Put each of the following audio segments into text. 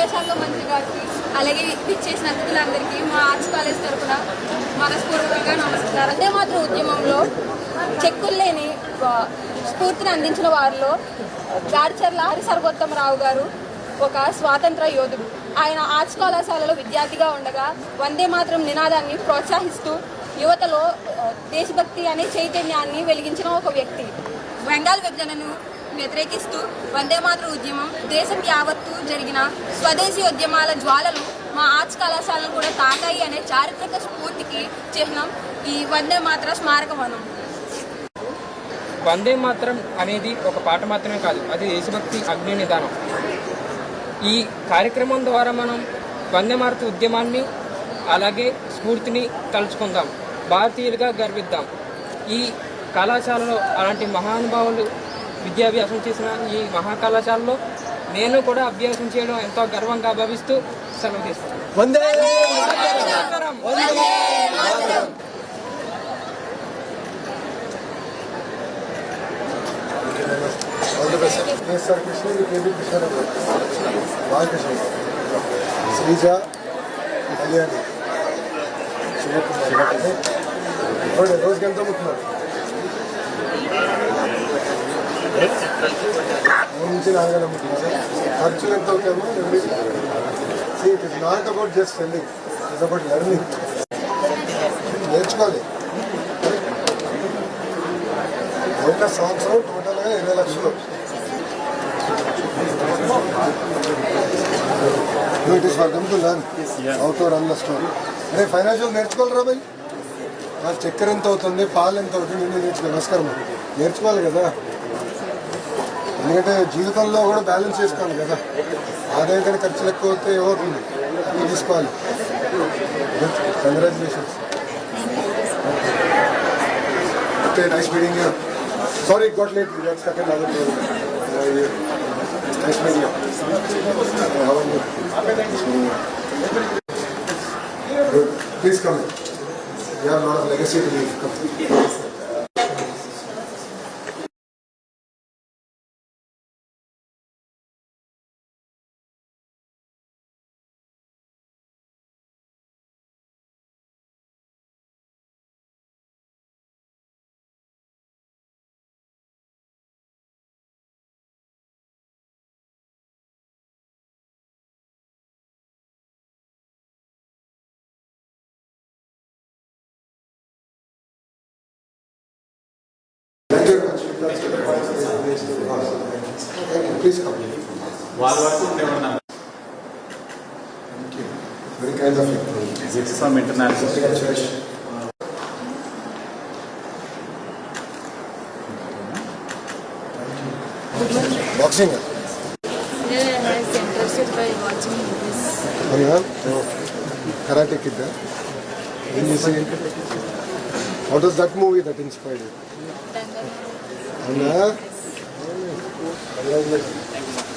విద్యాశాఖ మంత్రి గారికి అలాగే ఇచ్చేసిన అతిథులందరికీ మా ఆర్ట్స్ కాలేజ్ తరఫున మనస్ఫూర్తిగా నమస్కారం. వందే మాతరం ఉద్యమంలో చెక్కులు లేని స్ఫూర్తిని అందించిన వారిలో గాడిచర్ల హరిసర్వోత్తమరావు గారు ఒక స్వాతంత్ర యోధుడు. ఆయన ఆర్ట్స్ కళాశాలలో విద్యార్థిగా ఉండగా వందే మాతరం నినాదాన్ని ప్రోత్సహిస్తూ యువతలో దేశభక్తి అనే చైతన్యాన్ని వెలిగించిన ఒక వ్యక్తి. బెంగాల్ విభజనను వ్యతిరేకిస్తూ వందే మాతరం ఉద్యమం దేశం యావత్తు జరిగిన స్వదేశీ ఉద్యమాల జ్వాలలు మా ఆర్ట్స్ కళాశాలను కూడా తాకాయి అనే చారిత్రక స్ఫూర్తికి చిహ్నం ఈ వందే మాతర స్మారక వనం. వందే మాతరం అనేది ఒక పాట మాత్రమే కాదు, అది దేశభక్తి అగ్ని నిదానం. ఈ కార్యక్రమం ద్వారా మనం వందే మాతరం ఉద్యమాన్ని అలాగే స్ఫూర్తిని తలుచుకుందాం, భారతీయులుగా గర్విద్దాం. ఈ కళాశాలలో అలాంటి మహానుభావులు విద్యాభ్యాసం చేసిన ఈ మహాకళాశాలలో నేను కూడా అభ్యాసం చేయడం ఎంతో గర్వంగా భావిస్తూ సెలవు తీస్తాను. వందే మాతరం. శ్రీజ, కళ్యాణి, శివకుమార్ రోజుకి ఎంత అమ్ముతున్నారు? 3 నుంచి 4 గంటలు అమ్ముతున్నారు. ఖర్చులు ఎంత అవుతామో it is not about just selling, it's about learning. నేర్చుకోవాలి. ఒక సంవత్సరం టోటల్గా 20 లక్షలు. It is for them to learn how to run the store. అరే ఫైనాన్షియల్ నేర్చుకోవాలరా భయ్. నాకు చక్కెర ఎంత అవుతుంది, పాలు ఎంత అవుతుంది, నేను నేర్చుకోవాలి. నమస్కారం, నేర్చుకోవాలి కదా. ఎందుకంటే జీవితంలో కూడా బ్యాలెన్స్ చేసుకోవాలి కదా. ఆదాయం కానీ ఖర్చులు ఎక్కువ అవుతే ఏమవుతుంది, అది తీసుకోవాలి. Congratulations. Okay, nice meeting you. Sorry it got late, we got stuck in other program. Nice meeting you. How are you? Good. Please come in. We have a lot of legacy to leave. Come. Please come. Thank you. Very kind of you. It's from international. Boxing. Yeah, I was interested by watching this. Oh yeah? Oh. Karate Kid. When you see, what was that movie that inspired you? Anna?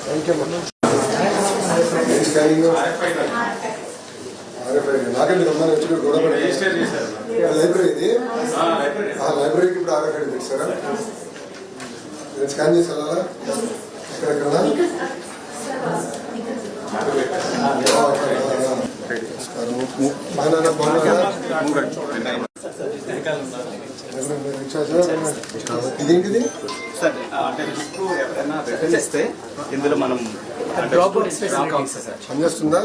Thank you, ma'am. Nice carrying you. నాకే మీరు అమ్మాయి వచ్చి గొడవ library ఇది. లైబ్రరీకి ఇప్పుడు RFID పెట్టారా? నేను స్కాన్ చేసి వెళ్ళాలా? ఎక్కడెక్కడ? ఇదేంటిది సార్? అంటే ఎవరైనా రిటర్న్ ఇస్తే ఇందులో మనం పనిచేస్తుందా?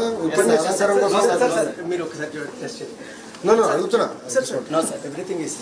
మీరు ఒకసారి టెస్ట్ చేయండి. అడుగుతున్నా. Everything is